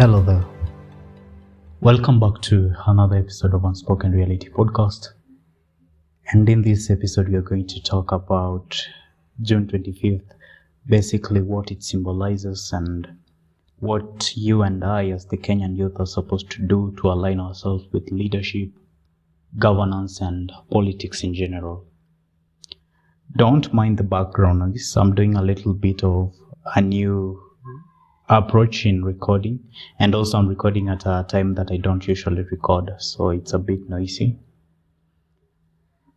Hello there. Welcome back to another episode of Unspoken Reality Podcast. And in this episode, we are going to talk about June 25th, basically what it symbolizes and what you and I as the Kenyan youth are supposed to do to align ourselves with leadership, governance, and politics in general. Don't mind the background noise. I'm doing a little bit of a new approach in recording, and also I'm recording at a time that I don't usually record, so it's a bit noisy,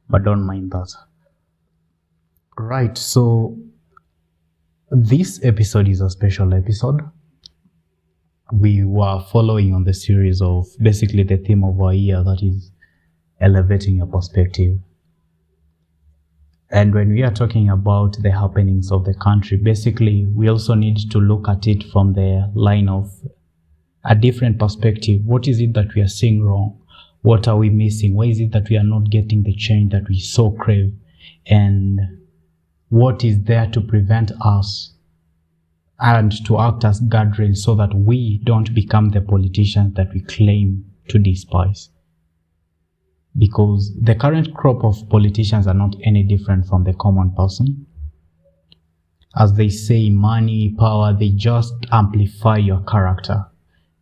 but don't mind that. Right, so this episode is a special episode. We were following on the series of basically the theme of our year, that is elevating your perspective. And when we are talking about the happenings of the country, basically, we also need to look at it from the line of a different perspective. What is it that we are seeing wrong? What are we missing? Why is it that we are not getting the change that we so crave? And what is there to prevent us and to act as guardrails so that we don't become the politicians that we claim to despise? Because the current crop of politicians are not any different from the common person. As they say, money, power, they just amplify your character.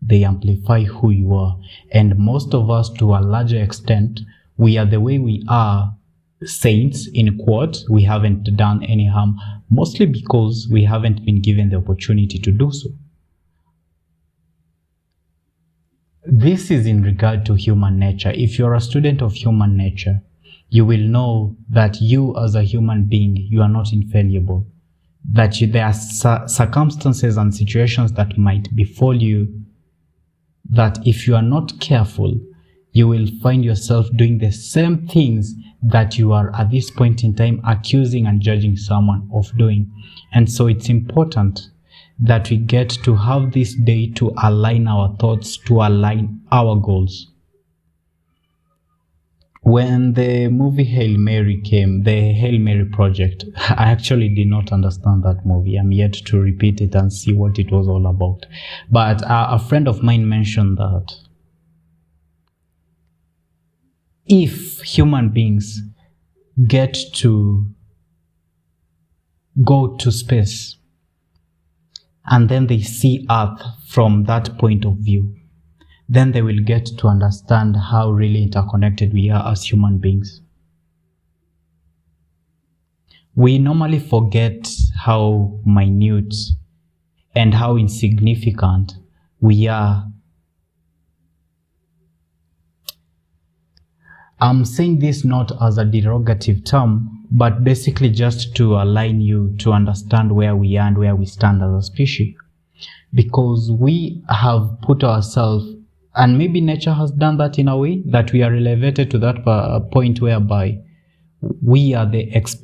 They amplify who you are. And most of us, to a larger extent, we are the way we are saints, in quote. We haven't done any harm, mostly because we haven't been given the opportunity to do so. This is in regard to human nature. If you're a student of human nature, you will know that you as a human being, you are not infallible. That there are circumstances and situations that might befall you that if you are not careful, you will find yourself doing the same things that you are at this point in time accusing and judging someone of doing. And so it's important that we get to have this day to align our thoughts, to align our goals. When the movie Hail Mary came, the Hail Mary project, I actually did not understand that movie. I'm yet to repeat it and see what it was all about. But a friend of mine mentioned that if human beings get to go to space, and then they see Earth from that point of view, then they will get to understand how really interconnected we are as human beings. We normally forget how minute and how insignificant we are. I'm saying this not as a derogative term, but basically just to align you to understand where we are and where we stand as a species. Because we have put ourselves, and maybe nature has done that in a way, that we are elevated to that point whereby we are the apex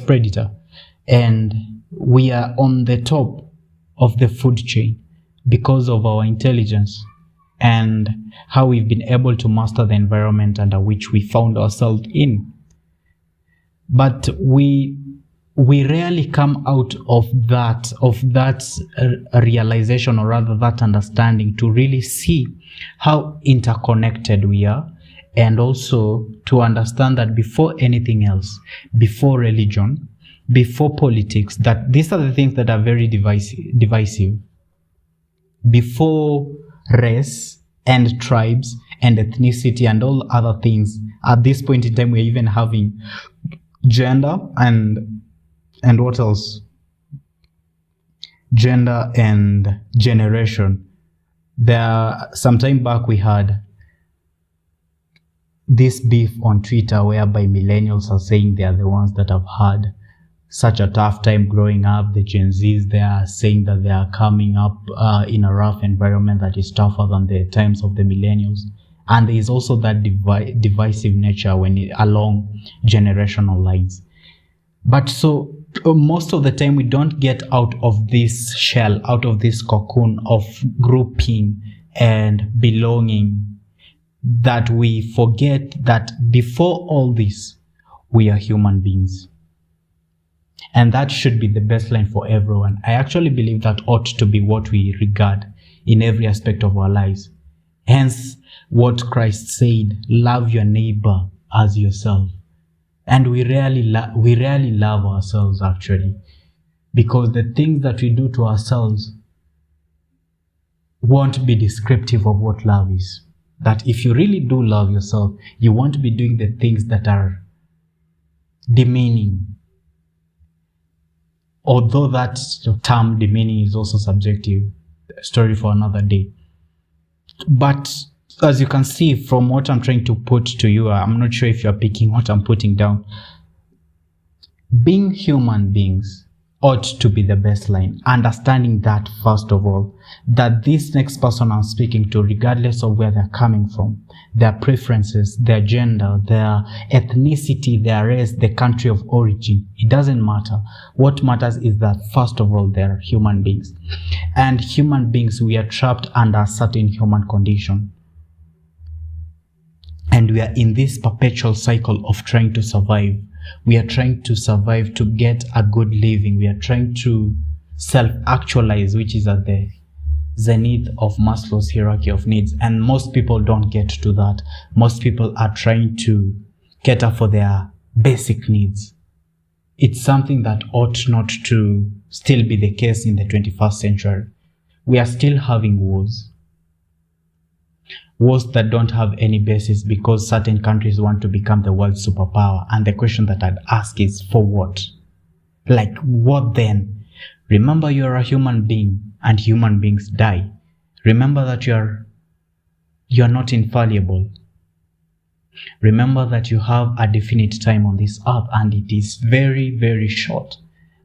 predator, and we are on the top of the food chain because of our intelligence and how we've been able to master the environment under which we found ourselves in. But we rarely come out of that realization, or rather that understanding, to really see how interconnected we are, and also to understand that before anything else, before religion, before politics, that these are the things that are very divisive. Before race and tribes and ethnicity and all other things, at this point in time we're even having gender and what else? Gender and generation. Some time back we had this beef on Twitter whereby millennials are saying they are the ones that have had such a tough time growing up. The Gen Zs, they are saying that they are coming up in a rough environment that is tougher than the times of the millennials. And there is also that divisive nature along generational lines. But so most of the time we don't get out of this shell, out of this cocoon of grouping and belonging, that we forget that before all this, we are human beings. And that should be the baseline for everyone. I actually believe that ought to be what we regard in every aspect of our lives. Hence, what Christ said, love your neighbor as yourself. And we rarely love ourselves, actually, because the things that we do to ourselves won't be descriptive of what love is. That if you really do love yourself, you won't be doing the things that are demeaning. Although that term demeaning is also subjective, a story for another day. But as you can see from what I'm trying to put to you, I'm not sure if you're picking what I'm putting down. Being human beings ought to be the baseline. Understanding that, first of all, that this next person I'm speaking to, regardless of where they're coming from, their preferences, their gender, their ethnicity, their race, the country of origin, it doesn't matter. What matters is that, first of all, they're human beings. And human beings, we are trapped under a certain human condition. And we are in this perpetual cycle of trying to survive. We are trying to survive to get a good living. We are trying to self-actualize, which is at the zenith of Maslow's hierarchy of needs. And most people don't get to that. Most people are trying to cater for their basic needs. It's something that ought not to still be the case in the 21st century. We are still having wars. Wars that don't have any basis because certain countries want to become the world superpower. And the question that I'd ask is, for what? Like, what then? Remember, you're a human being and human beings die. Remember that you're not infallible. Remember that you have a definite time on this earth and it is very, very short.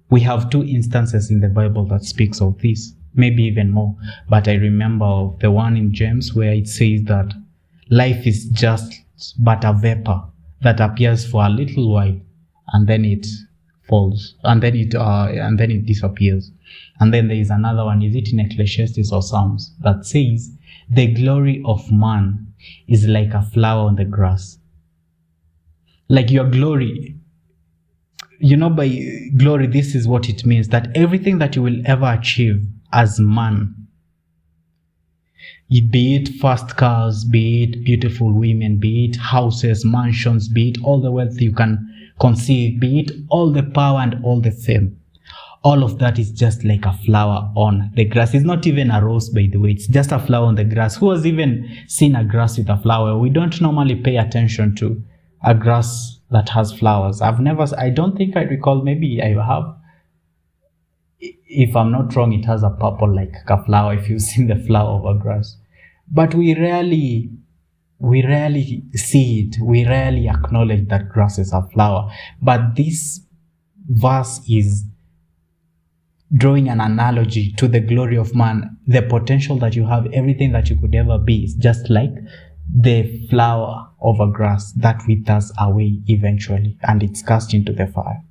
We have 2 instances in the Bible that speaks of this. Maybe even more, but I remember the one in James where it says that life is just but a vapor that appears for a little while and then it falls and then it disappears. And then there is another one, is it in Ecclesiastes or Psalms, that says the glory of man is like a flower on the grass. Like your glory, by glory, this is what it means, that everything that you will ever achieve as man, be it fast cars, be it beautiful women, be it houses, mansions, be it all the wealth you can conceive, be it all the power and all the fame, all of that is just like a flower on the grass. It's not even a rose, by the way, it's just a flower on the grass. Who has even seen a grass with a flower? We don't normally pay attention to a grass that has flowers. I don't think I recall, maybe I have. If I'm not wrong, it has a purple like a flower, if you've seen the flower of a grass. But we rarely see it. We rarely acknowledge that grass is a flower. But this verse is drawing an analogy to the glory of man, the potential that you have, everything that you could ever be is just like the flower of a grass that withers away eventually and it's cast into the fire.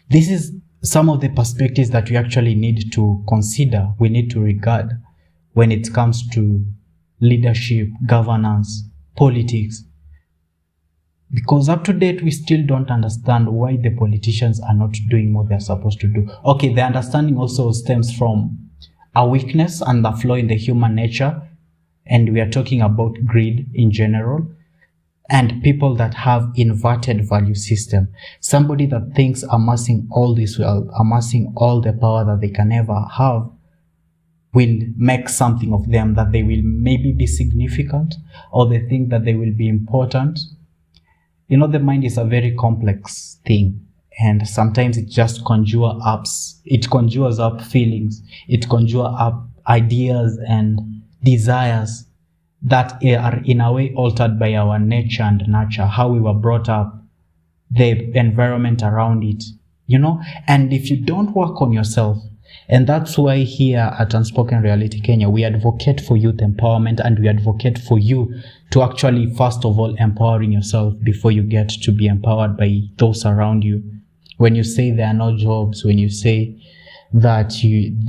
This is some of the perspectives that we actually need to consider, we need to regard when it comes to leadership, governance, politics. Because up to date, we still don't understand why the politicians are not doing what they're supposed to do. Okay, the understanding also stems from a weakness and a flaw in the human nature, and we are talking about greed in general. And people that have inverted value system. Somebody that thinks amassing all this wealth, amassing all the power that they can ever have will make something of them, that they will maybe be significant, or they think that they will be important. The mind is a very complex thing. And sometimes it just conjures up feelings. It conjures up ideas and desires that are in a way altered by our nature and nurture, how we were brought up, the environment around it, and if you don't work on yourself, and that's why here at Unspoken Reality Kenya, we advocate for youth empowerment, and we advocate for you to actually, first of all, empowering yourself before you get to be empowered by those around you. When you say there are no jobs, when you say that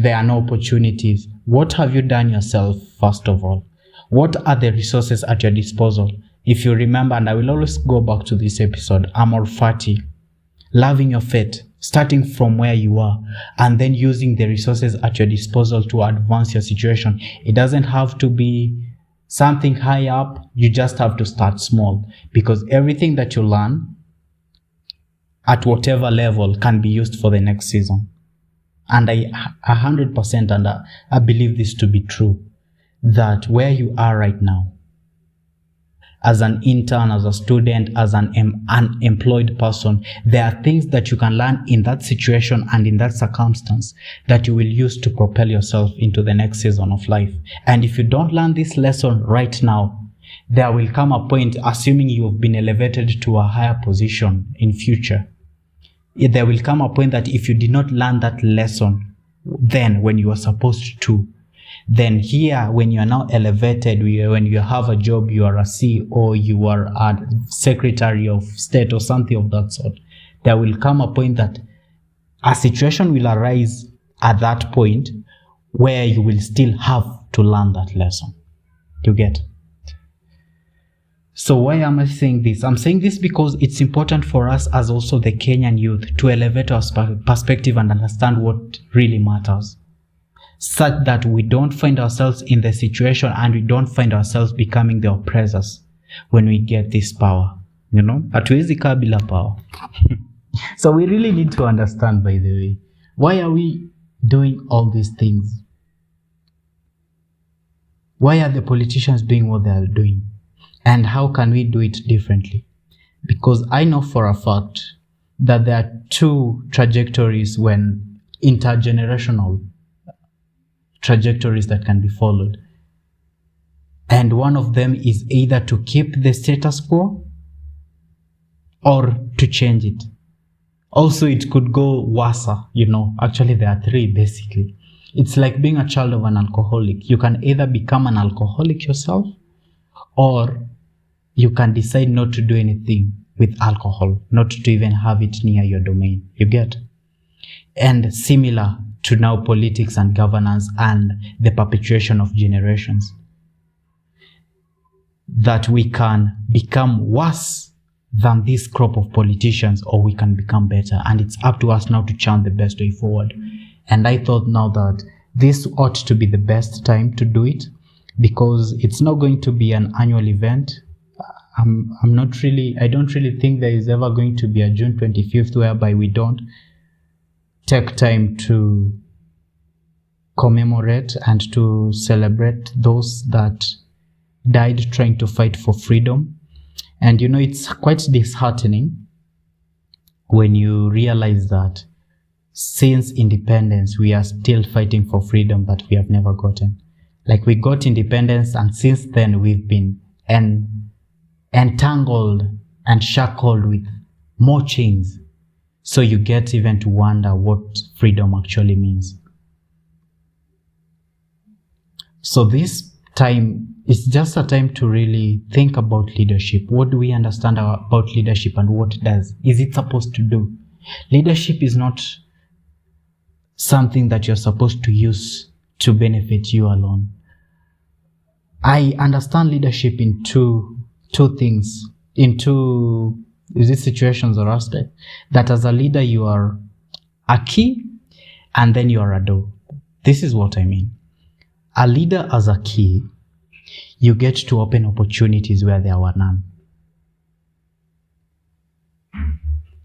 there are no opportunities, what have you done yourself, first of all? What are the resources at your disposal? If you remember, and I will always go back to this episode, I'm all fatty. loving your faith, starting from where you are, and then using the resources at your disposal to advance your situation. It doesn't have to be something high up. You just have to start small, because everything that you learn at whatever level can be used for the next season. And I 100% and I believe this to be true, that where you are right now, as an intern, as a student, as an unemployed person, there are things that you can learn in that situation and in that circumstance that you will use to propel yourself into the next season of life. And if you don't learn this lesson right now, there will come a point, assuming you've been elevated to a higher position in future, there will come a point that if you did not learn that lesson then when you are supposed to, then here, when you are now elevated, when you have a job, you are a CEO, you are a Secretary of State or something of that sort, there will come a point that a situation will arise at that point where you will still have to learn that lesson. You get? So why am I saying this? I'm saying this because it's important for us as also the Kenyan youth to elevate our perspective and understand what really matters, such that we don't find ourselves in the situation and we don't find ourselves becoming the oppressors when we get this power. You know, hatuwezi kaa bila power. So we really need to understand, by the way, why are we doing all these things? Why are the politicians doing what they are doing? And how can we do it differently? Because I know for a fact that there are two trajectories, when intergenerational trajectories that can be followed. And one of them is either to keep the status quo or to change it. Also, it could go worse, you know. Actually, there are three, basically. It's like being a child of an alcoholic. You can either become an alcoholic yourself, or you can decide not to do anything with alcohol, not to even have it near your domain. You get? And similar to now politics and governance and the perpetuation of generations, that we can become worse than this crop of politicians, or we can become better. And it's up to us now to chart the best way forward. And I thought now that this ought to be the best time to do it, because it's not going to be an annual event. I don't really think there is ever going to be a June 25th whereby we don't take time to commemorate and to celebrate those that died trying to fight for freedom. And you know, it's quite disheartening when you realize that since independence, we are still fighting for freedom that we have never gotten. Like, we got independence, and since then we've been entangled and shackled with more chains. So you get even to wonder what freedom actually means. So this time is just a time to really think about leadership. What do we understand about leadership, and what is it supposed to do? Leadership is not something that you're supposed to use to benefit you alone. I understand leadership in two things, in two situations or aspects. That as a leader, you are a key and then you are a door. This is what I mean. A leader as a key, you get to open opportunities where there were none.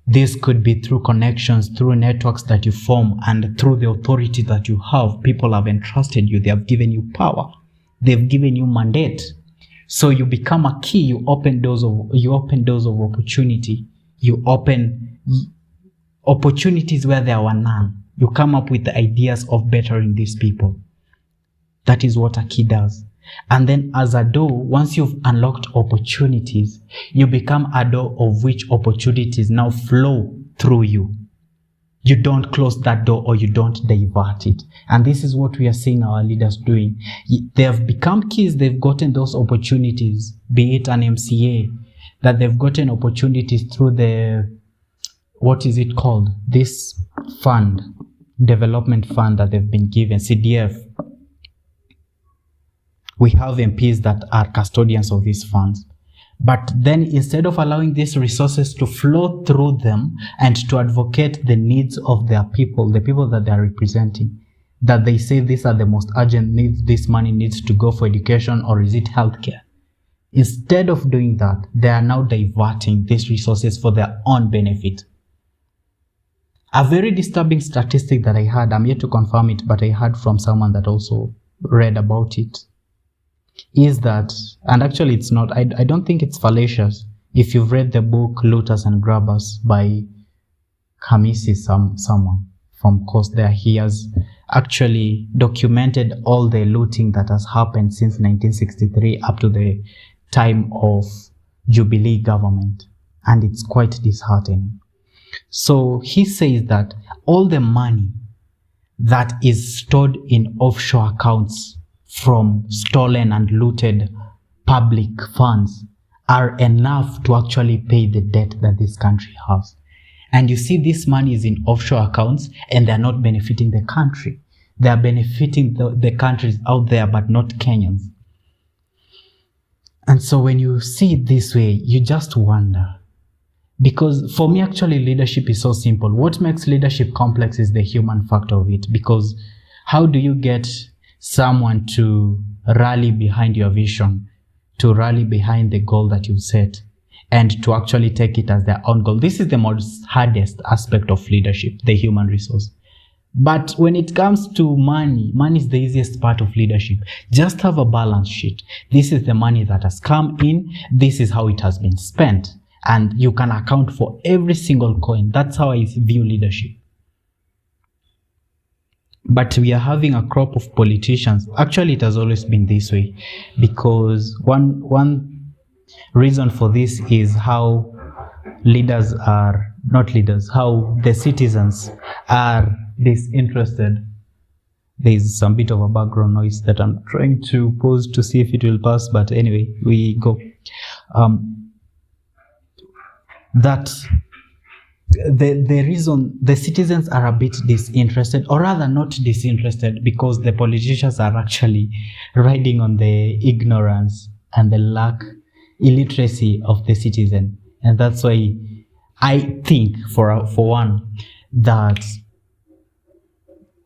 This could be through connections, through networks that you form, and through the authority that you have. People have entrusted you. They have given you power. They've given you mandate. So you become a key. You open doors of opportunity. You open opportunities where there were none. You come up with the ideas of bettering these people. That is what a key does. And then as a door, once you've unlocked opportunities, you become a door of which opportunities now flow through you. You don't close that door, or you don't divert it. And this is what we are seeing our leaders doing. They have become keys. They've gotten those opportunities, be it an MCA, that they've gotten opportunities through the, what is it called? This fund, development fund that they've been given, CDF. We have MPs that are custodians of these funds. But then instead of allowing these resources to flow through them and to advocate the needs of their people, the people that they are representing, that they say these are the most urgent needs, this money needs to go for education, or is it healthcare? Instead of doing that, they are now diverting these resources for their own benefit. A very disturbing statistic that I heard, I'm yet to confirm it, but I heard from someone that also read about it, is that, and actually it's not, I don't think it's fallacious. If you've read the book Looters and Grabbers by Kamisi, someone from Coast there, he has actually documented all the looting that has happened since 1963 up to the time of Jubilee government, and it's quite disheartening. So he says that all the money that is stored in offshore accounts from stolen and looted public funds are enough to actually pay the debt that this country has. And you see, this money is in offshore accounts and they're not benefiting the country. They are benefiting the countries out there, but not Kenyans. And so when you see it this way, you just wonder. Because for me, actually, leadership is so simple. What makes leadership complex is the human factor of it. Because how do you get someone to rally behind your vision, to rally behind the goal that you set, and to actually take it as their own goal? This is the most hardest aspect of leadership, the human resource. But when it comes to money, money is the easiest part of leadership. Just have a balance sheet. This is the money that has come in. This is how it has been spent. And you can account for every single coin. That's how I view leadership. But we are having a crop of politicians. Actually, it has always been this way. Because one reason for this is how leaders are, not leaders, how the citizens are disinterested. There's some bit of a background noise that I'm trying to pause to see if it will pass, but anyway, we go. That the reason the citizens are a bit disinterested, or rather not disinterested, because the politicians are actually riding on the ignorance and the illiteracy of the citizen. And that's why I think, for one, that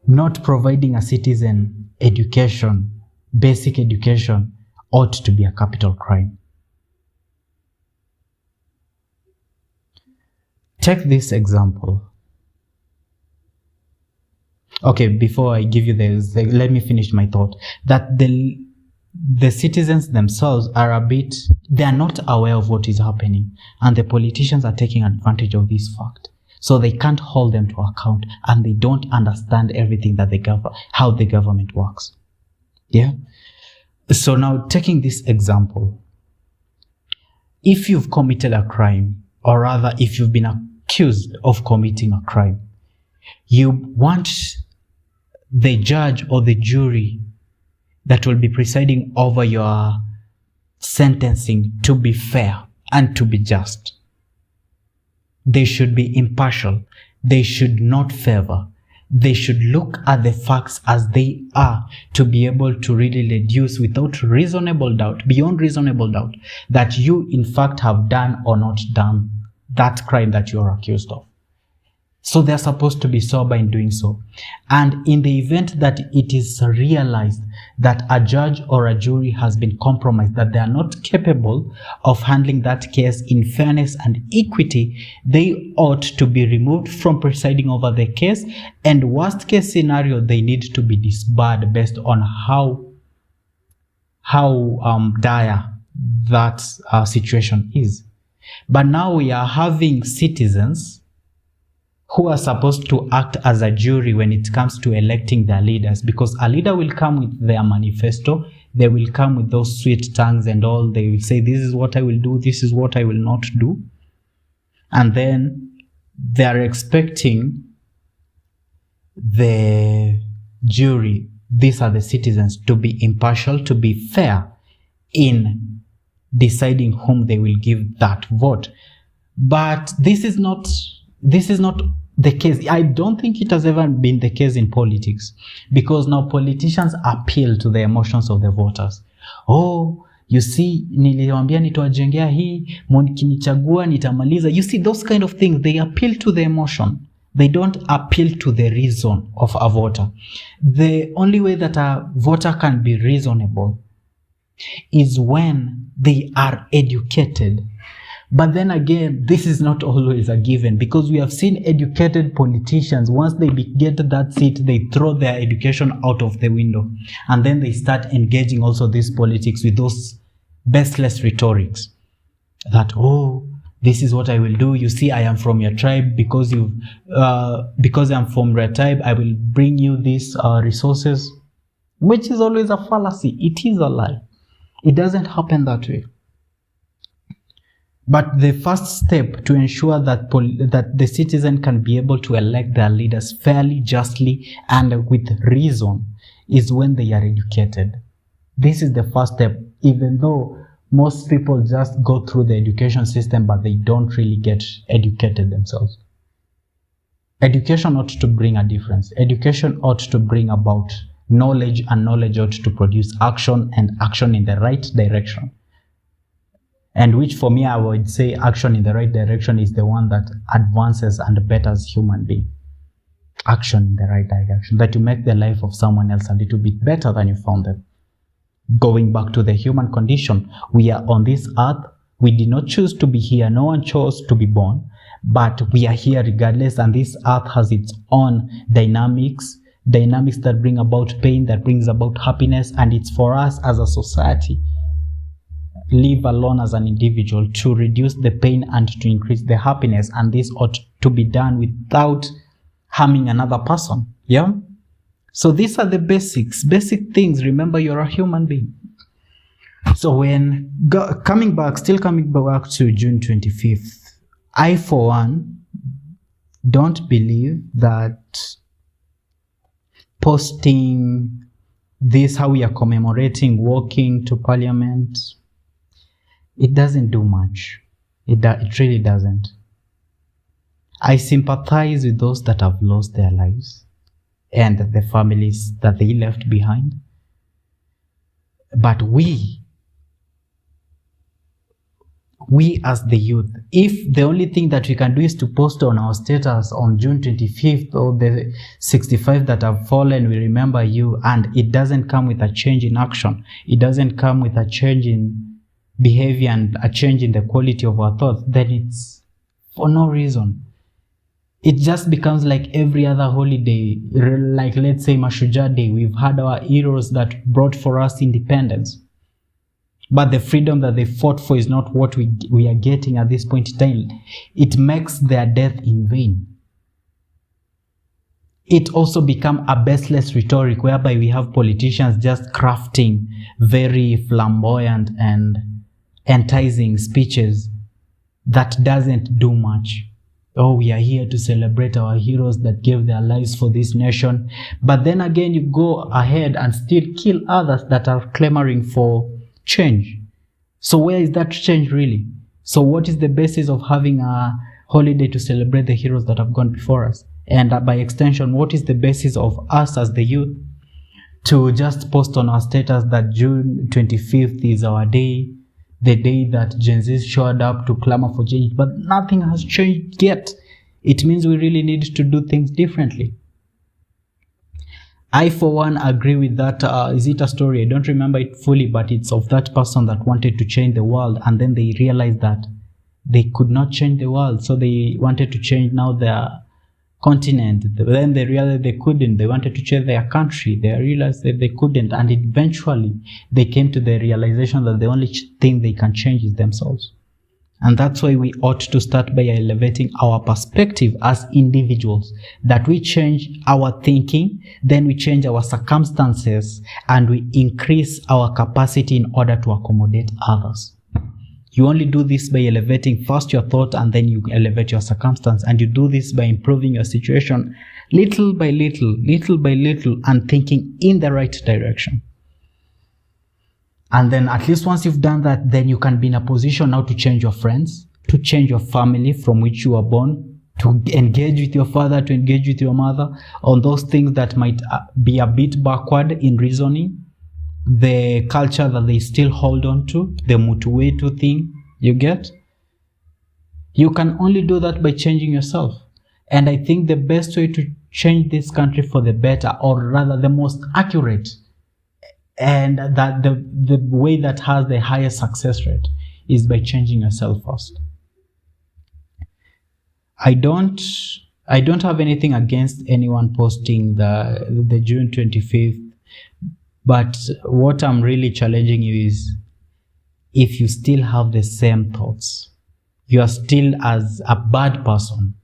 not providing a citizen education, basic education, ought to be a capital crime. Take this example. Okay, before I give you this, let me finish my thought. That the citizens themselves are they are not aware of what is happening, and the politicians are taking advantage of this fact. So they can't hold them to account, and they don't understand everything that how the government works. Yeah? So now, taking this example, if you've committed a crime, or rather if you've been accused of committing a crime, you want the judge or the jury that will be presiding over your sentencing to be fair and to be just. They should be impartial. They should not favor. They should look at the facts as they are, to be able to really deduce without reasonable doubt, beyond reasonable doubt, that you in fact have done or not done that crime that you are accused of. So they're supposed to be sober in doing so. And in the event that it is realized that a judge or a jury has been compromised, that they are not capable of handling that case in fairness and equity, they ought to be removed from presiding over the case, and worst case scenario, they need to be disbarred based on how dire that situation is. But now we are having citizens who are supposed to act as a jury when it comes to electing their leaders, because a leader will come with their manifesto, they will come with those sweet tongues and all, they will say, this is what I will do, this is what I will not do. And then they are expecting the jury, these are the citizens, to be impartial, to be fair in deciding whom they will give that vote. But this is not the case. I don't think it has ever been the case in politics, because now politicians appeal to the emotions of the voters. Oh, You see, niliwaambia nitawajengea hii, mkinichagua nitamaliza. You see, those kind of things, they appeal to the emotion. They don't appeal to the reason of a voter. The only way that a voter can be reasonable is when they are educated. But then again, this is not always a given, because we have seen educated politicians, once they get that seat, they throw their education out of the window. And then they start engaging also this politics with those baseless rhetorics. That, oh, this is what I will do. You see, I am from your tribe. Because I'm from your tribe, I will bring you these resources. Which is always a fallacy. It is a lie. It doesn't happen that way. But the first step to ensure that that the citizen can be able to elect their leaders fairly, justly, and with reason is when they are educated. This is the first step, even though most people just go through the education system, but they don't really get educated themselves. Education ought to bring a difference. Education ought to bring about knowledge, and knowledge ought to produce action, and action in the right direction. And which, for me, I would say action in the right direction is the one that advances and betters human being. Action in the right direction, that you make the life of someone else a little bit better than you found them. Going back to the human condition, we are on this earth. We did not choose to be here. No one chose to be born, but we are here regardless. And this earth has its own dynamics that bring about pain, that brings about happiness. And it's for us as a society, live alone as an individual, to reduce the pain and to increase the happiness. And this ought to be done without harming another person. Yeah. So these are the basic things. Remember, you're a human being. So when coming back to June 25th, I, for one, don't believe that posting this, how we are commemorating, walking to parliament, it doesn't do much. It really doesn't. I sympathize with those that have lost their lives and the families that they left behind. But we as the youth, if the only thing that we can do is to post on our status on June 25th, or the 65 that have fallen, we remember you, and it doesn't come with a change in action, it doesn't come with a change in behavior and a change in the quality of our thoughts, then it's for no reason. It just becomes like every other holiday, like let's say Mashujaa Day. We've had our heroes that brought for us independence. But the freedom that they fought for is not what we are getting at this point in time. It makes their death in vain. It also becomes a baseless rhetoric, whereby we have politicians just crafting very flamboyant and enticing speeches that doesn't do much. Oh, we are here to celebrate our heroes that gave their lives for this nation. But then again, you go ahead and still kill others that are clamoring for change. So where is that change really? So what is the basis of having a holiday to celebrate the heroes that have gone before us? And by extension, what is the basis of us as the youth to just post on our status that June 25th is our day, the day that Gen Z showed up to clamor for change, but nothing has changed yet? It means we really need to do things differently. I, for one, agree with that. Is it a story? I don't remember it fully, but it's of that person that wanted to change the world, and then they realized that they could not change the world, so they wanted to change now their continent. Then they realized they couldn't. They wanted to change their country. They realized that they couldn't, and eventually they came to the realization that the only thing they can change is themselves. And that's why we ought to start by elevating our perspective as individuals, that we change our thinking, then we change our circumstances, and we increase our capacity in order to accommodate others. You only do this by elevating first your thought, and then you elevate your circumstance. And you do this by improving your situation little by little, and thinking in the right direction. And then at least once you've done that, then you can be in a position now to change your friends, to change your family from which you were born, to engage with your father, to engage with your mother on those things that might be a bit backward in reasoning. the culture that they still hold on to, the mutuetu thing, you get? You can only do that by changing yourself. And I think the best way to change this country for the better, or rather the most accurate, and that the way that has the highest success rate, is by changing yourself first. I don't have anything against anyone posting the June 25th, but what I'm really challenging you is, if you still have the same thoughts, you are still as a bad person.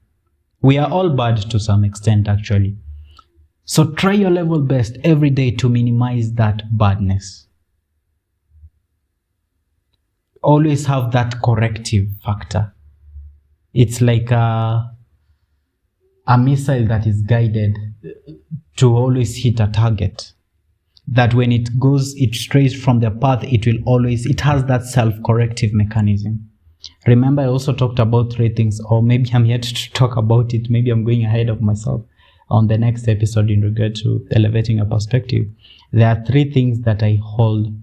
We are all bad to some extent, actually. So try your level best every day to minimize that badness. Always have that corrective factor. It's like a missile that is guided to always hit a target. That when it strays from the path, it has that self-corrective mechanism. Remember, I also talked about 3 things, or maybe I'm yet to talk about it. Maybe I'm going ahead of myself on the next episode in regard to elevating a perspective. There are 3 things that I hold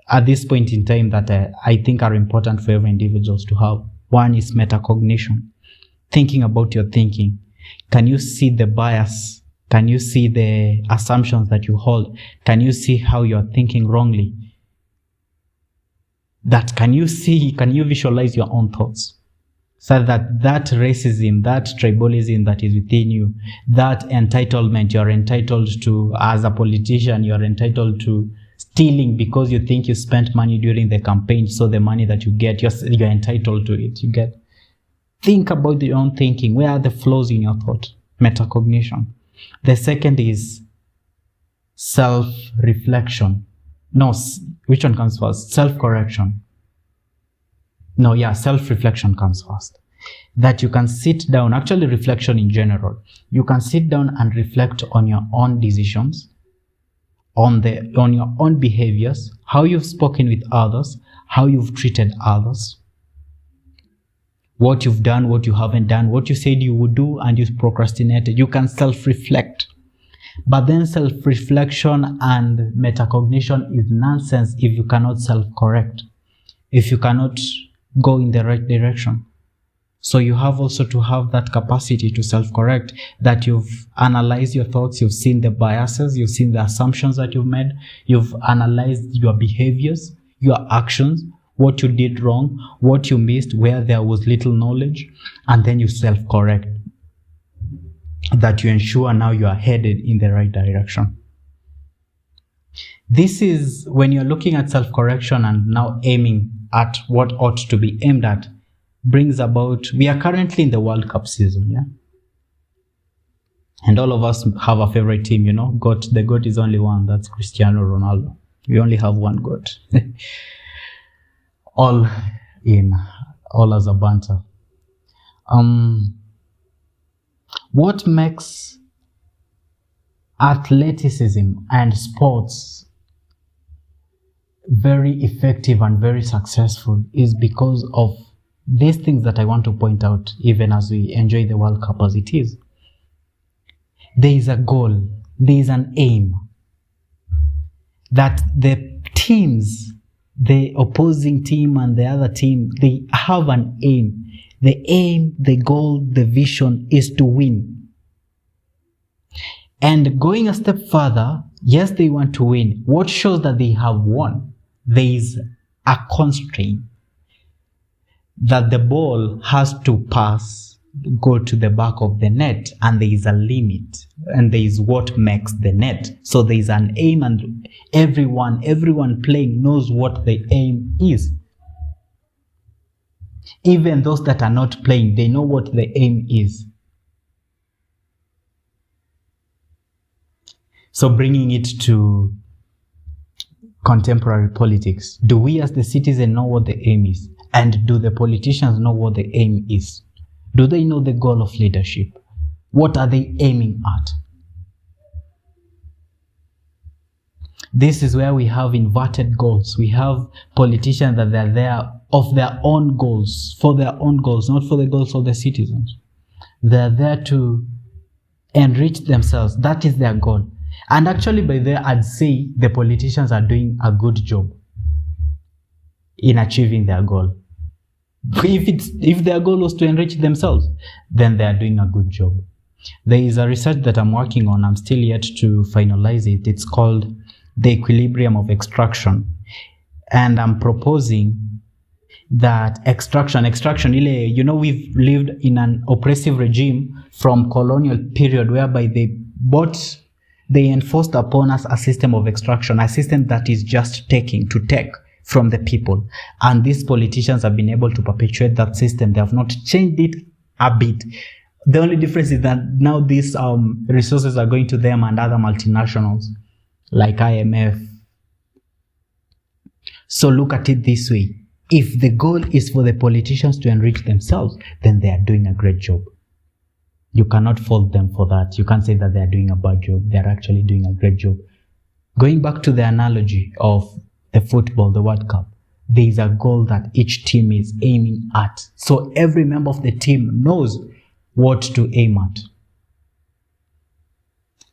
at this point in time that I think are important for every individual to have. One is metacognition, thinking about your thinking. Can you see the bias? Can you see the assumptions that you hold? Can you see how you're thinking wrongly? Can you visualize your own thoughts? So that racism, that tribalism that is within you, that entitlement you're entitled to as a politician, you're entitled to stealing because you think you spent money during the campaign, so the money that you get, you're entitled to it, you get. Think about your own thinking. Where are the flaws in your thought? Metacognition. The second is self-reflection. No, which one comes first? Self-correction. No, yeah, self-reflection comes first. That you can sit down, actually reflection in general. You can sit down and reflect on your own decisions, on your own behaviors, how you've spoken with others, how you've treated others, what you've done, what you haven't done, what you said you would do and you procrastinated. You can self-reflect. But then self-reflection and metacognition is nonsense if you cannot self-correct, if you cannot go in the right direction. So you have also to have that capacity to self-correct, that you've analyzed your thoughts, you've seen the biases, you've seen the assumptions that you've made, you've analyzed your behaviors, your actions, what you did wrong, what you missed, where there was little knowledge, and then you self-correct, that you ensure now you are headed in the right direction. This is when you're looking at self-correction and now aiming at what ought to be aimed at, brings about, we are currently in the World Cup season, yeah? And all of us have a favorite team, the GOAT is only one, that's Cristiano Ronaldo. We only have one GOAT. all as a banter. What makes athleticism and sports very effective and very successful is because of these things that I want to point out, even as we enjoy the World Cup as it is. There is a goal, there is an aim, that the teams, the opposing team and the other team, they have an aim. The aim, the goal, the vision is to win. And going a step further, yes, they want to win. What shows that they have won? There is a constraint that the ball has to go to the back of the net, and there is a limit, and there is what makes the net. So there is an aim, and everyone playing knows what the aim is. Even those that are not playing, they know what the aim is. So bringing it to contemporary politics, do we as the citizen know what the aim is? And do the politicians know what the aim is? Do they know the goal of leadership? What are they aiming at? This is where we have inverted goals. We have politicians that they're there of their own goals, for their own goals, not for the goals of the citizens. They're there to enrich themselves. That is their goal. And actually, by there, I'd say the politicians are doing a good job in achieving their goal. If their goal was to enrich themselves, then they are doing a good job. There is a research that I'm working on. I'm still yet to finalize it. It's called the equilibrium of extraction. And I'm proposing that extraction, we've lived in an oppressive regime from colonial period whereby they enforced upon us a system of extraction, a system that is just take from the people. And these politicians have been able to perpetuate that system. They have not changed it a bit. The only difference is that now these resources are going to them and other multinationals like IMF. So look at it this way. If the goal is for the politicians to enrich themselves, then they are doing a great job. You cannot fault them for that. You can't say that they are doing a bad job. They are actually doing a great job. Going back to the analogy of the football, the World Cup, there is a goal that each team is aiming at. So every member of the team knows what to aim at.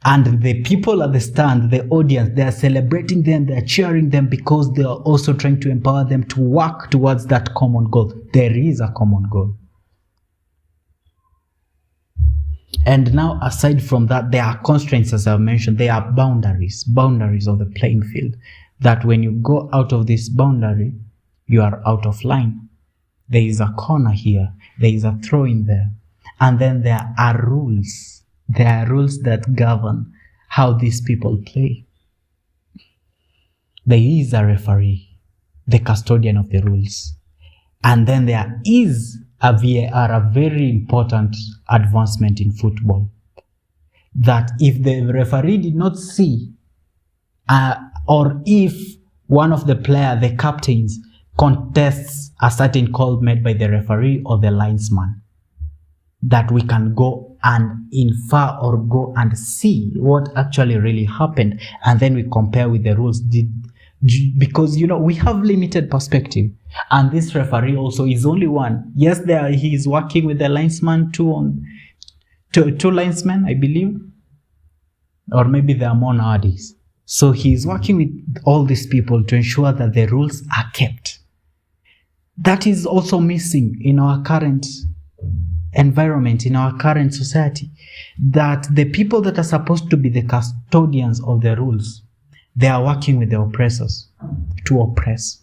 And the people at the stand, the audience, they are celebrating them, they are cheering them because they are also trying to empower them to work towards that common goal. There is a common goal. And now, aside from that, there are constraints, as I've mentioned. There are boundaries of the playing field. That when you go out of this boundary, you are out of line. There is a corner here. There is a throw in there. And then there are rules. There are rules that govern how these people play. There is a referee, the custodian of the rules. And then there is a VAR, a very important advancement in football. That if the referee did not see, or if one of the players, the captains, contests a certain call made by the referee or the linesman, that we can go and infer or go and see what actually really happened, and then we compare with the rules. Because we have limited perspective, and this referee also is only one. Yes, he is working with the linesman, two linesmen, I believe, or maybe there are more nowadays. So he is working with all these people to ensure that the rules are kept. That is also missing in our current environment, in our current society, that the people that are supposed to be the custodians of the rules, they are working with the oppressors to oppress.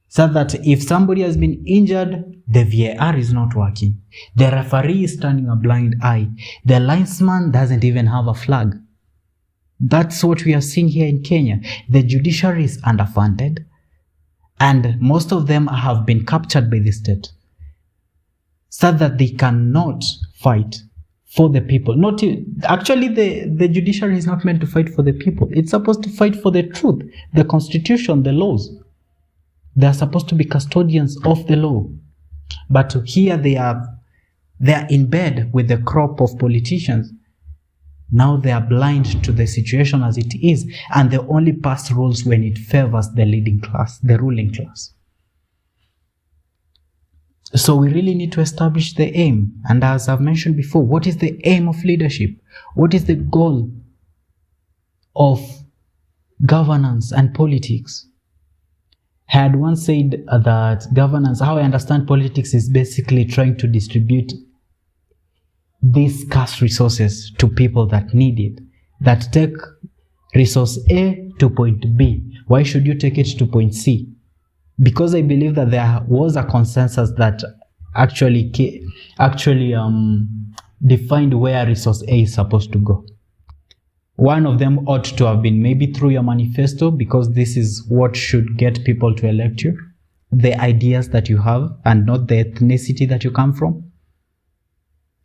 So that if somebody has been injured, the VAR is not working. The referee is turning a blind eye. The linesman doesn't even have a flag. That's what we are seeing here in Kenya. The judiciary is underfunded, and most of them have been captured by the state, so that they cannot fight for the people. Actually, the judiciary is not meant to fight for the people. It's supposed to fight for the truth, the constitution, the laws. They are supposed to be custodians of the law. But here they are in bed with the crop of politicians. Now they are blind to the situation as it is, and they only pass rules when it favors the leading class, the ruling class. So we really need to establish the aim. And as I've mentioned before, what is the aim of leadership? What is the goal of governance and politics? I had once said that governance, how I understand politics, is basically trying to distribute these scarce resources to people that need it, that take resource A to point B. Why should you take it to point C? Because I believe that there was a consensus that actually defined where resource A is supposed to go. One of them ought to have been maybe through your manifesto, because this is what should get people to elect you. The ideas that you have and not the ethnicity that you come from.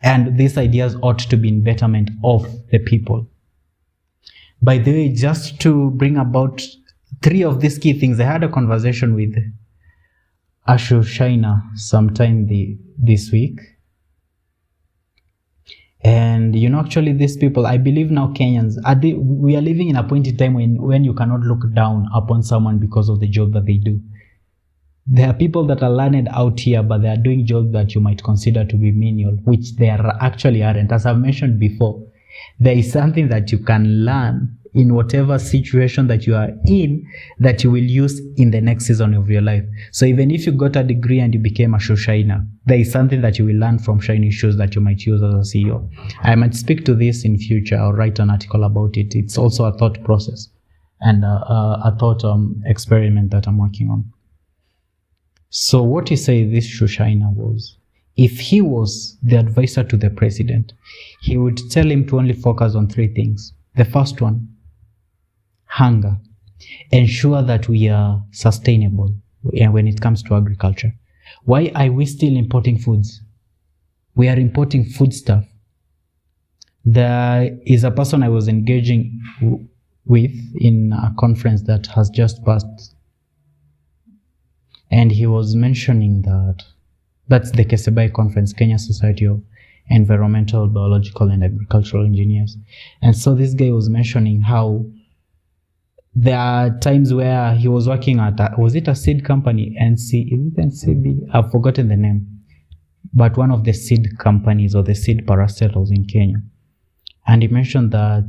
And these ideas ought to be in betterment of the people. By the way, just to bring about 3 of these key things, I had a conversation with Ashu Shaina sometime this week. And actually these people, I believe now Kenyans, we are living in a point in time when you cannot look down upon someone because of the job that they do. There are people that are learned out here, but they are doing jobs that you might consider to be menial, which they actually aren't. As I've mentioned before, There is something that you can learn in whatever situation that you are in that you will use in the next season of your life. So even if you got a degree and you became a shoe shiner, there is something that you will learn from shining shoes that you might use as a CEO. I might speak to this in future or write an article about it. It's also a thought process and a thought experiment that I'm working on. So what you say this shoe shiner was, if he was the advisor to the president, he would tell him to only focus on 3 things. The first one, hunger. Ensure that we are sustainable when it comes to agriculture. Why are we still importing foods? We are importing food stuff. There is a person I was engaging with in a conference that has just passed, and he was mentioning that's the Kesebai conference, Kenya Society of Environmental, Biological and Agricultural Engineers. And so this guy was mentioning how there are times where he was working at was it a seed company, NCB? I've forgotten the name, but one of the seed companies or the seed parastatals in Kenya. And he mentioned that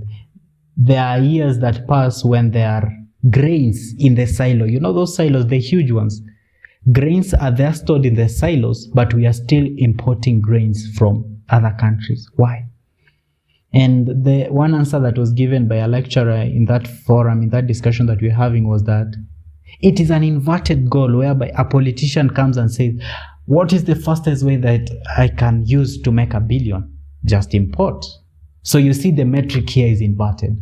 there are years that pass when there are grains in the silo. You know those silos, the huge ones. Grains are there stored in the silos, but we are still importing grains from other countries. Why? And the one answer that was given by a lecturer in that forum, in that discussion that we're having, was that it is an inverted goal whereby a politician comes and says, what is the fastest way that I can use to make $1 billion? Just import. So you see the metric here is inverted.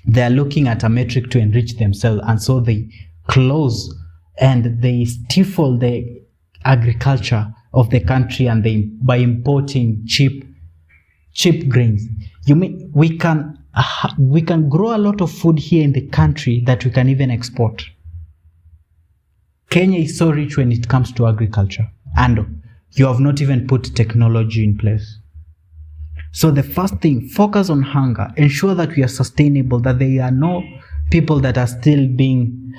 They are looking at a metric to enrich themselves, and so they close and they stifle the agriculture of the country, and by importing cheap grains. We can grow a lot of food here in the country that we can even export. Kenya is so rich when it comes to agriculture, and you have not even put technology in place. So the first thing, focus on hunger. Ensure that we are sustainable, that there are no people that are still being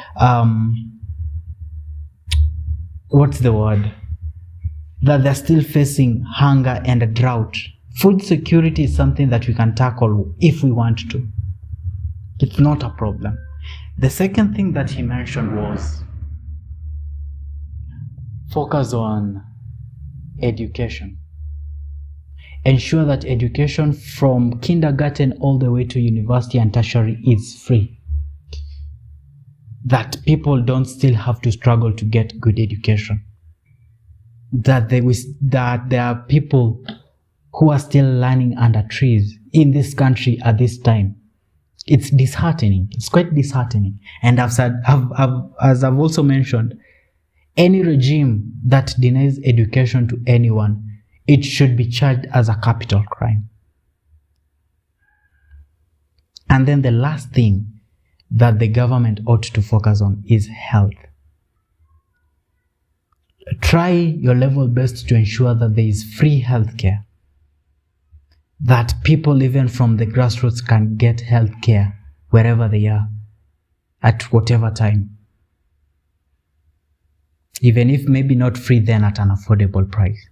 that they're still facing hunger and a drought. Food security is something that we can tackle if we want to. It's not a problem. The second thing that he mentioned was focus on education. Ensure that education from kindergarten all the way to university and tertiary is free. That people don't still have to struggle to get good education. That there are people who are still learning under trees in this country at this time. It's disheartening. It's quite disheartening. And as I've also mentioned, any regime that denies education to anyone, it should be charged as a capital crime. And then the last thing that the government ought to focus on is health. Try your level best to ensure that there is free healthcare, that people even from the grassroots can get healthcare wherever they are, at whatever time. Even if maybe not free, then at an affordable price.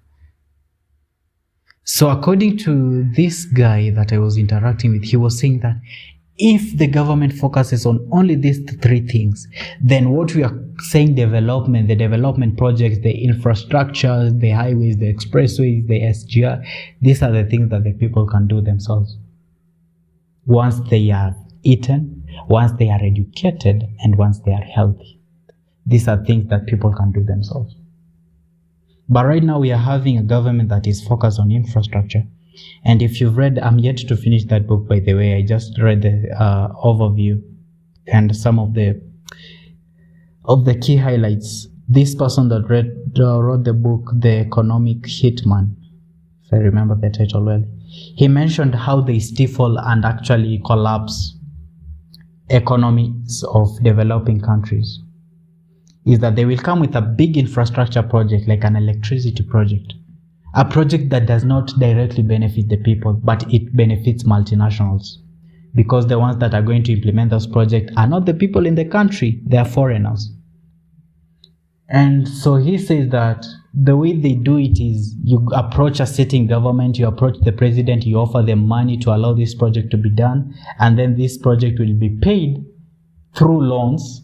So according to this guy that I was interacting with, he was saying that if the government focuses on only these 3 things, then what we are saying development, the development projects, the infrastructure, the highways, the expressways, the SGR, these are the things that the people can do themselves. Once they are eaten, once they are educated, and once they are healthy. These are things that people can do themselves. But right now we are having a government that is focused on infrastructure. And if you've read, I'm yet to finish that book, by the way. I just read the overview and some of the key highlights. This person that wrote the book, The Economic Hitman, if I remember the title well, he mentioned how they stifle and actually collapse economies of developing countries. Is that they will come with a big infrastructure project like an electricity project. A project that does not directly benefit the people, but it benefits multinationals. Because the ones that are going to implement those projects are not the people in the country, they are foreigners. And so he says that the way they do it is you approach a sitting government, you approach the president, you offer them money to allow this project to be done, and then this project will be paid through loans,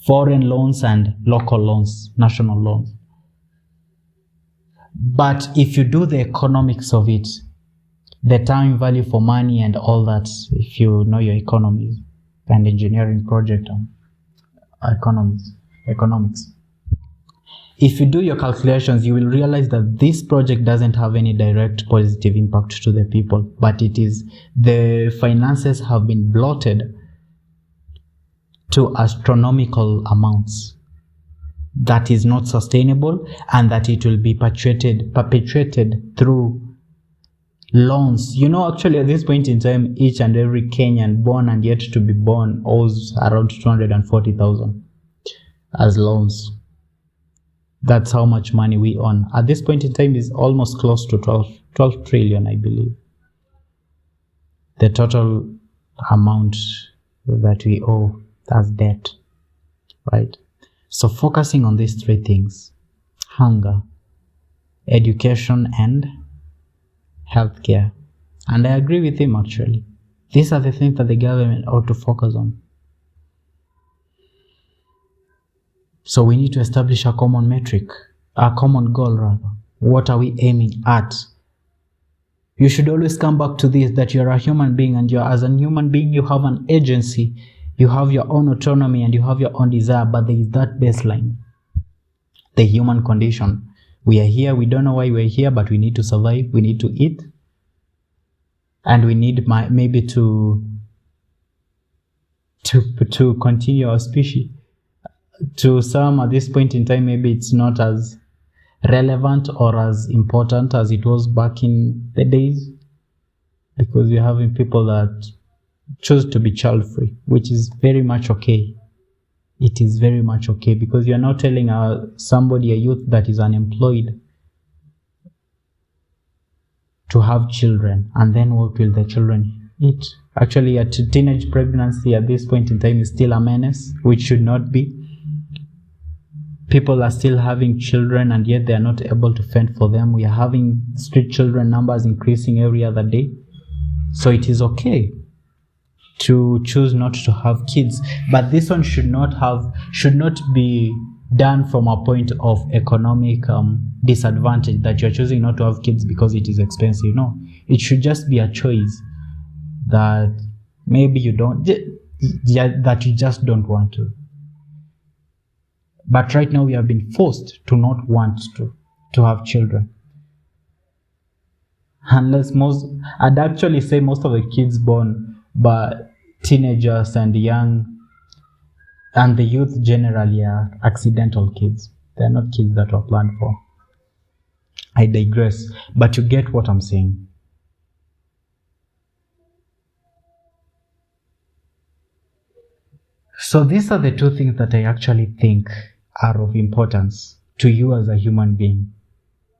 foreign loans and local loans, national loans. But if you do the economics of it, the time value for money and all that, if you know your economies and engineering project economics, if you do your calculations, you will realize that this project doesn't have any direct positive impact to the people, but it is the finances have been bloated to astronomical amounts that is not sustainable, and that it will be perpetuated through loans. You know, actually at this point in time, each and every Kenyan born and yet to be born owes around 240,000 as loans. That's how much money we own. At this point in time is almost close to 12 trillion, I believe. The total amount that we owe as debt, right? So focusing on these three things: hunger, education, and healthcare. And I agree with him, actually. These are the things that the government ought to focus on. So we need to establish a common metric, a common goal rather. What are we aiming at? You should always come back to this, that you're a human being, and as a human being, you have an agency, you have your own autonomy, and you have your own desire, but there is that baseline, the human condition. We are here, we don't know why we're here, but we need to survive, we need to eat, and we need maybe to continue our species. To some at this point in time, maybe it's not as relevant or as important as it was back in the days, because you're having people that choose to be child-free, which is very much okay. It is very much okay, because you're not telling somebody, a youth that is unemployed, to have children, and then what will the children eat? Actually, a teenage pregnancy at this point in time is still a menace, which should not be. People are still having children, and yet they are not able to fend for them. We are having street children numbers increasing every other day. So it is okay to choose not to have kids, but this one should not be done from a point of economic disadvantage, that you're choosing not to have kids because it is expensive. No, it should just be a choice that maybe you just don't want to. But right now we have been forced to not want to have children. Unless I'd actually say most of the kids born by teenagers and young, and the youth generally, are accidental kids. They're not kids that were planned for. I digress, but you get what I'm saying. So these are the two things that I actually think are of importance to you as a human being.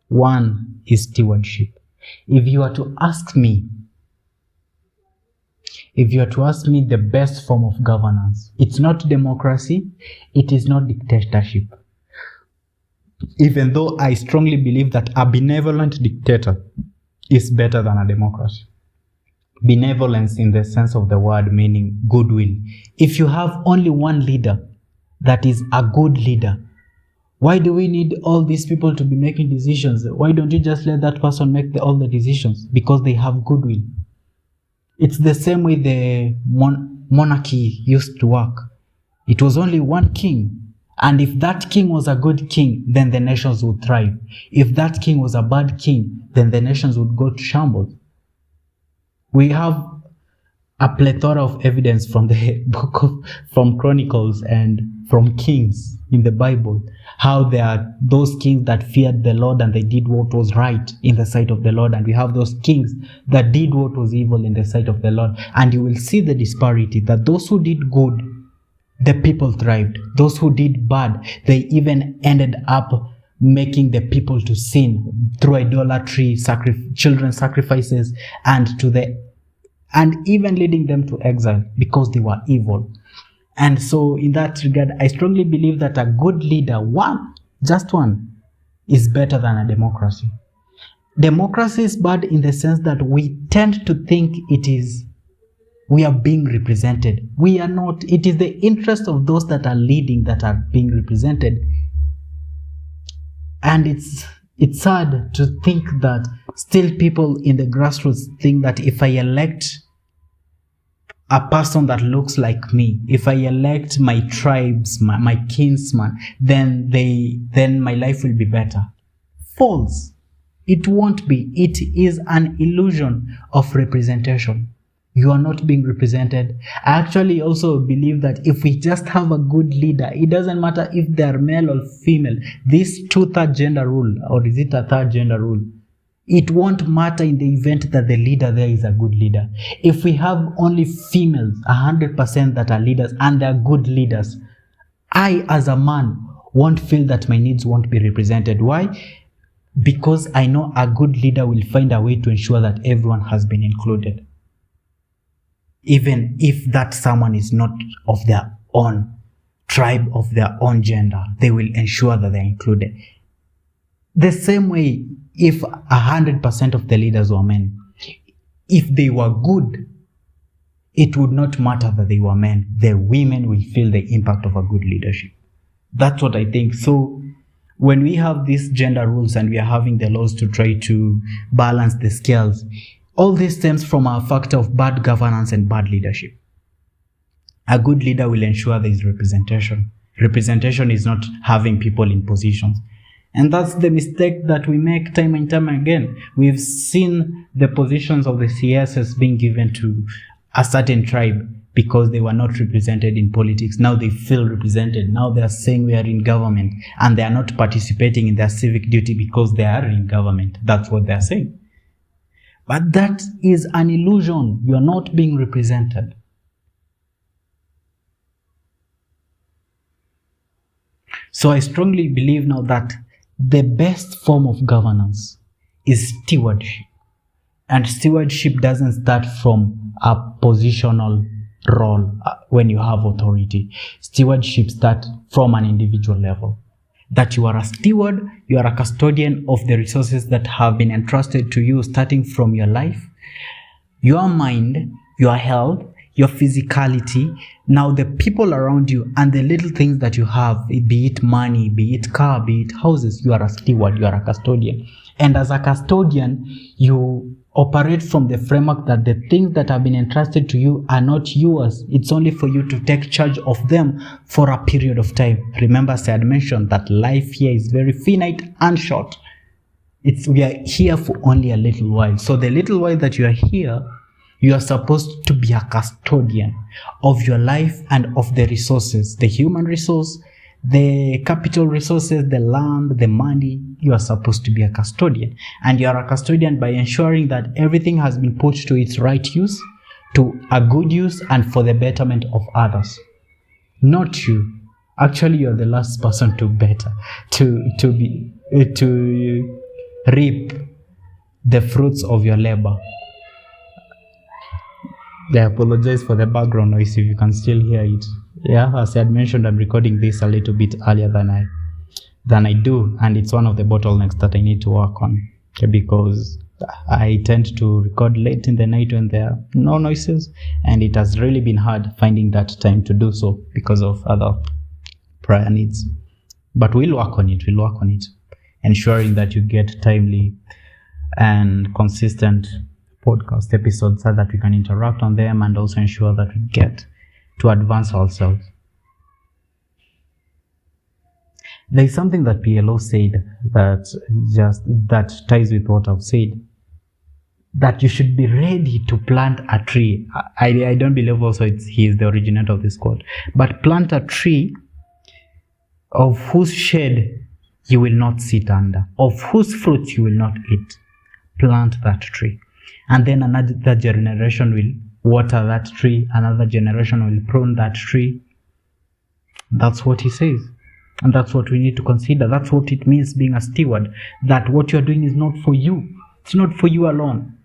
One is stewardship. If you are to ask me the best form of governance, it's not democracy, it is not dictatorship. Even though I strongly believe that a benevolent dictator is better than a democracy. Benevolence in the sense of the word, meaning goodwill. If you have only one leader that is a good leader, why do we need all these people to be making decisions? Why don't you just let that person make all the decisions? Because they have goodwill. It's the same way the monarchy used to work. It was only one king, and if that king was a good king, then the nations would thrive. If that king was a bad king, then the nations would go to shambles. We have a plethora of evidence from the from Chronicles and from Kings in the Bible, how there are those kings that feared the Lord and they did what was right in the sight of the Lord, and we have those kings that did what was evil in the sight of the Lord. And you will see the disparity, that those who did good, the people thrived. Those who did bad, they even ended up making the people to sin through idolatry, children sacrifices, and even leading them to exile because they were evil. And so in that regard, I strongly believe that a good leader, just one, is better than a democracy. Democracy is bad in the sense that we tend to think we are being represented. We are not. It is the interest of those that are leading that are being represented. And it's sad to think that still people in the grassroots think that if I elect a person that looks like me, if I elect my tribes, my kinsman, then my life will be better. False. It won't be. It is an illusion of representation. You are not being represented. I actually also believe that if we just have a good leader, it doesn't matter if they are male or female, this 2/3 gender rule, or is it a third gender rule? It won't matter in the event that the leader there is a good leader. If we have only females, 100% that are leaders, and they're good leaders, I as a man won't feel that my needs won't be represented. Why? Because I know a good leader will find a way to ensure that everyone has been included. Even if that someone is not of their own tribe, of their own gender, they will ensure that they're included. The same way, if 100% of the leaders were men, if they were good, it would not matter that they were men. The women will feel the impact of a good leadership. That's what I think. So when we have these gender rules and we are having the laws to try to balance the scales, all this stems from a factor of bad governance and bad leadership. A good leader will ensure there is representation. Representation is not having people in positions. And that's the mistake that we make time and time again. We've seen the positions of the CSs being given to a certain tribe because they were not represented in politics. Now they feel represented. Now they are saying we are in government, and they are not participating in their civic duty because they are in government. That's what they are saying. But that is an illusion. You are not being represented. So I strongly believe now that the best form of governance is stewardship. And stewardship doesn't start from a positional role when you have authority. Stewardship starts from an individual level. That you are a steward, you are a custodian of the resources that have been entrusted to you, starting from your life, your mind, your health, your physicality, now the people around you, and the little things that you have, be it money, be it car, be it houses. You are a steward, you are a custodian. And as a custodian, you operate from the framework that the things that have been entrusted to you are not yours. It's only for you to take charge of them for a period of time. Remember, as I had mentioned, that life here is very finite and short. We are here for only a little while. So the little while that you are here, you are supposed to be a custodian of your life and of the resources, the human resource, the capital resources, the land, the money. You are supposed to be a custodian. And you are a custodian by ensuring that everything has been put to its right use, to a good use, and for the betterment of others. Not you. Actually, you are the last person to reap the fruits of your labor. I apologize for the background noise if you can still hear it. Yeah, as I had mentioned, I'm recording this a little bit earlier than I do, and it's one of the bottlenecks that I need to work on, because I tend to record late in the night when there are no noises, and it has really been hard finding that time to do so because of other prior needs. But we'll work on it, ensuring that you get timely and consistent podcast episodes so that we can interact on them, and also ensure that we get to advance ourselves. There is something that PLO said that ties with what I've said, that you should be ready to plant a tree. I don't believe also he is the originator of this quote, but plant a tree of whose shade you will not sit under, of whose fruits you will not eat. Plant that tree. And then another generation will water that tree, another generation will prune that tree. That's what he says. And that's what we need to consider. That's what it means being a steward. That what you're doing is not for you. It's not for you alone.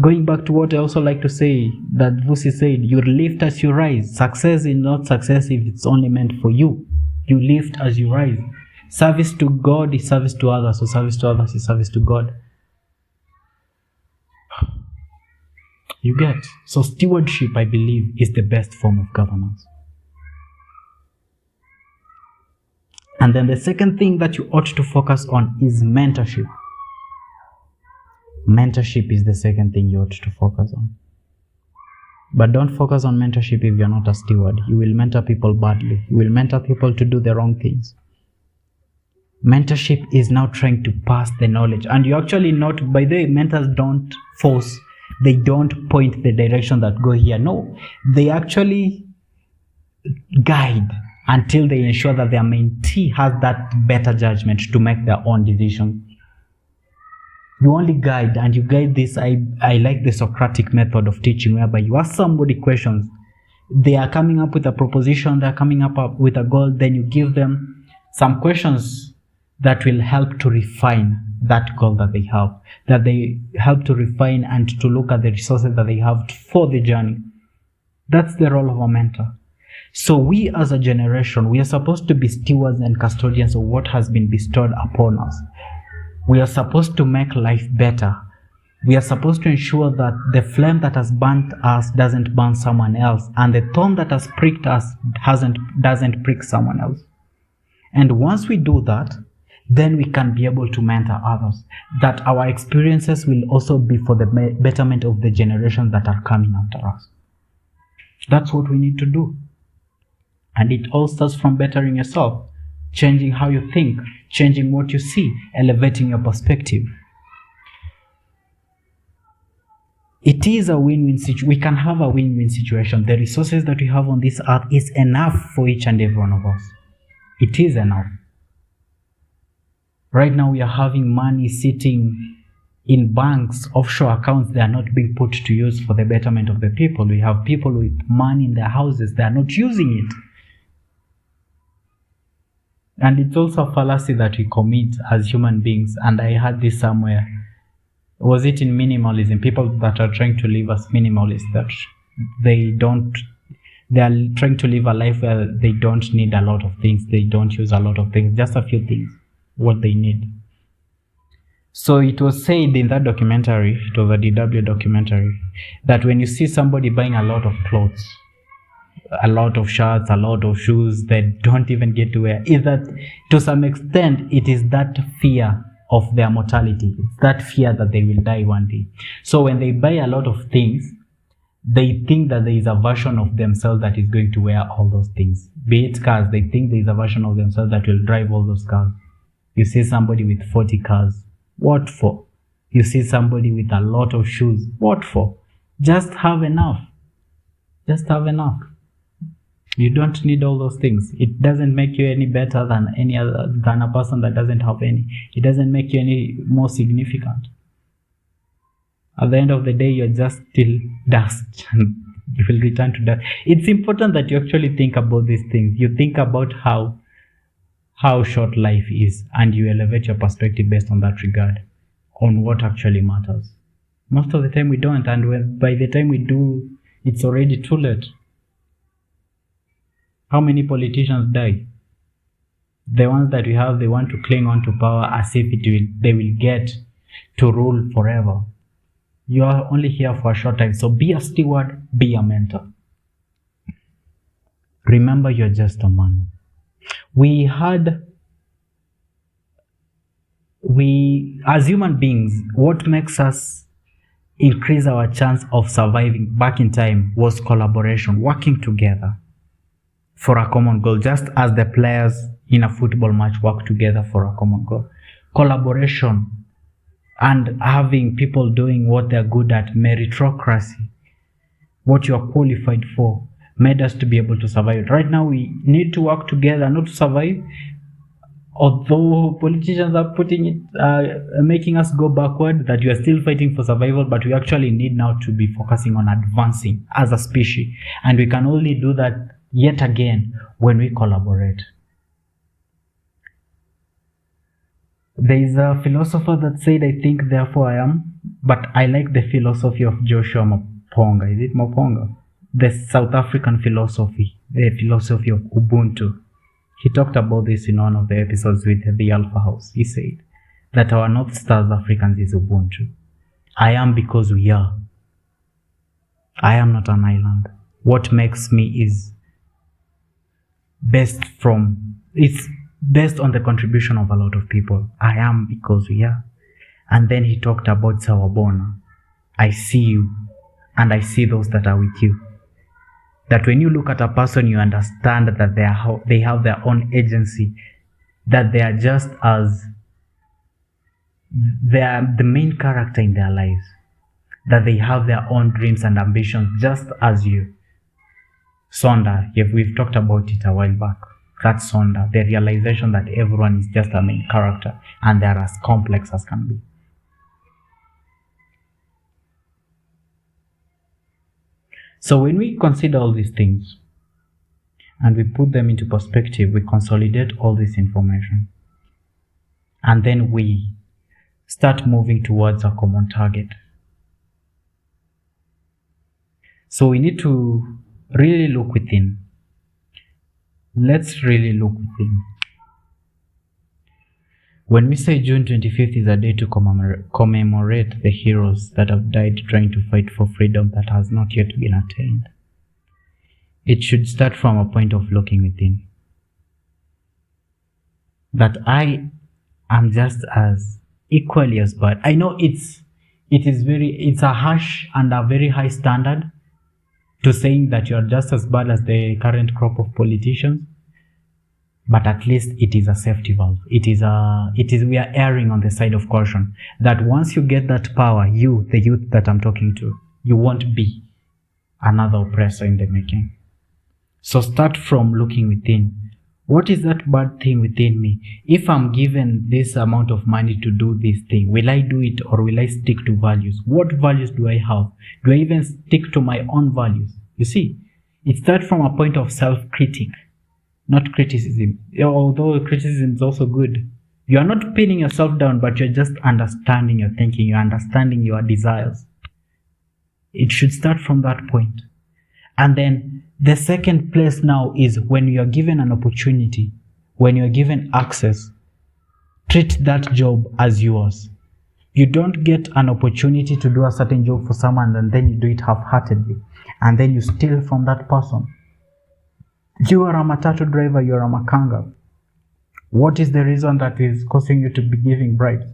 Going back to what I also like to say, that Vusi said, you lift as you rise. Success is not success if it's only meant for you. You lift as you rise. Service to God is service to others, or service to others is service to God. You get? So stewardship, I believe, is the best form of governance. And then the second thing that you ought to focus on is mentorship. Mentorship is the second thing you ought to focus on. But don't focus on mentorship if you're not a steward. You will mentor people badly. You will mentor people to do the wrong things. Mentorship is now trying to pass the knowledge. And you actually not, by the way, mentors don't force. They don't point the direction that go here. No, they actually guide until they ensure that their mentee has that better judgment to make their own decisions. You only guide, and you guide this. I like the Socratic method of teaching, whereby you ask somebody questions. They are coming up with a proposition, they are coming up with a goal, then you give them some questions that will help to refine that goal that they have, that they help to refine and to look at the resources that they have for the journey. That's the role of a mentor. So we as a generation, we are supposed to be stewards and custodians of what has been bestowed upon us. We are supposed to make life better. We are supposed to ensure that the flame that has burnt us doesn't burn someone else, and the thorn that has pricked us doesn't prick someone else. And once we do that, then we can be able to mentor others. That our experiences will also be for the betterment of the generations that are coming after us. That's what we need to do. And it all starts from bettering yourself, changing how you think, changing what you see, elevating your perspective. It is a win-win situation. We can have a win-win situation. The resources that we have on this earth is enough for each and every one of us. It is enough. Right now we are having money sitting in banks, offshore accounts. They are not being put to use for the betterment of the people. We have people with money in their houses. They are not using it. And it's also a fallacy that we commit as human beings. And I heard this somewhere. Was it in minimalism? People that are trying to live as minimalists, that they are trying to live a life where they don't need a lot of things. They don't use a lot of things, just a few things, what they need. So it was said in that documentary, it was a DW documentary, that when you see somebody buying a lot of clothes, a lot of shirts, a lot of shoes they don't even get to wear, is that to some extent it is that fear of their mortality. It's that fear that they will die one day. So when they buy a lot of things, they think that there is a version of themselves that is going to wear all those things. Be it cars, they think there is a version of themselves that will drive all those cars. You see somebody with 40 cars, what for? You see somebody with a lot of shoes, what for? Just have enough. Just have enough. You don't need all those things. It doesn't make you any better than a person that doesn't have any. It doesn't make you any more significant. At the end of the day, you're just still dust, and you will return to dust. It's important that you actually think about these things. You think about how short life is, and you elevate your perspective based on that regard, on what actually matters. Most of the time we don't, and by the time we do, it's already too late. How many politicians die? The ones that we have, they want to cling on to power as if they will get to rule forever. You are only here for a short time, so be a steward, be a mentor. Remember, you're just a man. As human beings, what makes us increase our chance of surviving back in time was collaboration, working together for a common goal, just as the players in a football match work together for a common goal. Collaboration and having people doing what they're good at, meritocracy, what you're qualified for, made us to be able to survive. Right now we need to work together, not to survive. Although politicians are making us go backward, that we are still fighting for survival, but we actually need now to be focusing on advancing as a species. And we can only do that yet again when we collaborate. There is a philosopher that said, I think, therefore I am, but I like the philosophy of Joshua Moponga. Is it Moponga? The South African philosophy, the philosophy of Ubuntu. He talked about this in one of the episodes with the Alpha House. He said that our North Stars Africans is Ubuntu. I am because we are. I am not an island. What makes me is it's based on the contribution of a lot of people. I am because we are. And then he talked about Sawabona. I see you, and I see those that are with you. That when you look at a person, you understand that they have their own agency, that they are just as they are the main character in their lives, that they have their own dreams and ambitions just as you. Sonda, we've talked about it a while back. That's Sonda, the realization that everyone is just a main character and they're as complex as can be. So when we consider all these things and we put them into perspective, we consolidate all this information, and then we start moving towards a common target. So we need to really look within. Let's really look within. When we say June 25th is a day to commemorate the heroes that have died trying to fight for freedom that has not yet been attained, it should start from a point of looking within. That I am just as equally as bad. I know it's a harsh and a very high standard to saying that you are just as bad as the current crop of politicians, but at least it is a safety valve. We are erring on the side of caution, that once you get that power, you, the youth that I'm talking to, you won't be another oppressor in the making. So start from looking within. What is that bad thing within me? If I'm given this amount of money to do this thing, will I do it or will I stick to values? What values do I have? Do I even stick to my own values? You see, it starts from a point of self-critique, not criticism. Although criticism is also good. You are not pinning yourself down, but you're just understanding your thinking, you're understanding your desires. It should start from that point. And then the second place now is when you are given an opportunity, when you are given access, treat that job as yours. You don't get an opportunity to do a certain job for someone and then you do it half-heartedly, and then you steal from that person. You are a matatu driver, you are a makanga. What is the reason that is causing you to be giving bribes?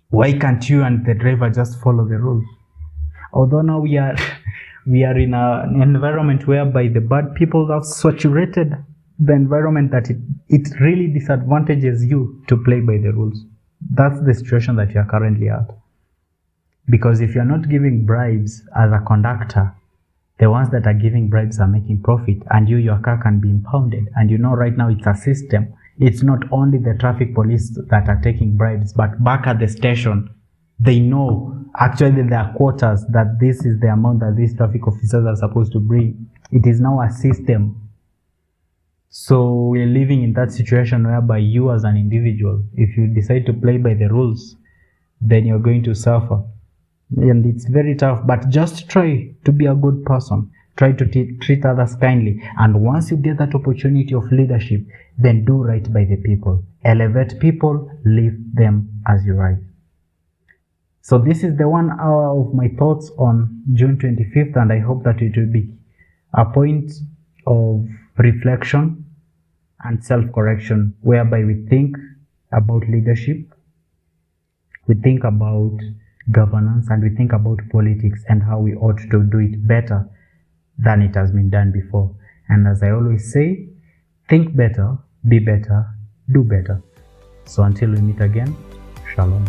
Why can't you and the driver just follow the rules? Although now we are in an environment whereby the bad people have saturated the environment, that it really disadvantages you to play by the rules. That's the situation that you are currently at. Because if you're not giving bribes as a conductor, the ones that are giving bribes are making profit, and your car can be impounded. And right now it's a system. It's not only the traffic police that are taking bribes, but back at the station, they know actually their quotas, that this is the amount that these traffic officers are supposed to bring. It is now a system. So we're living in that situation whereby you as an individual, if you decide to play by the rules, then you're going to suffer. And it's very tough, but just try to be a good person. Try to treat others kindly. And once you get that opportunity of leadership, then do right by the people. Elevate people, lift them as you rise. So this is the 1 hour of my thoughts on June 25th, and I hope that it will be a point of reflection and self-correction, whereby we think about leadership, we think about governance, and we think about politics and how we ought to do it better than it has been done before. And as I always say, think better, be better, do better. So until we meet again, shalom.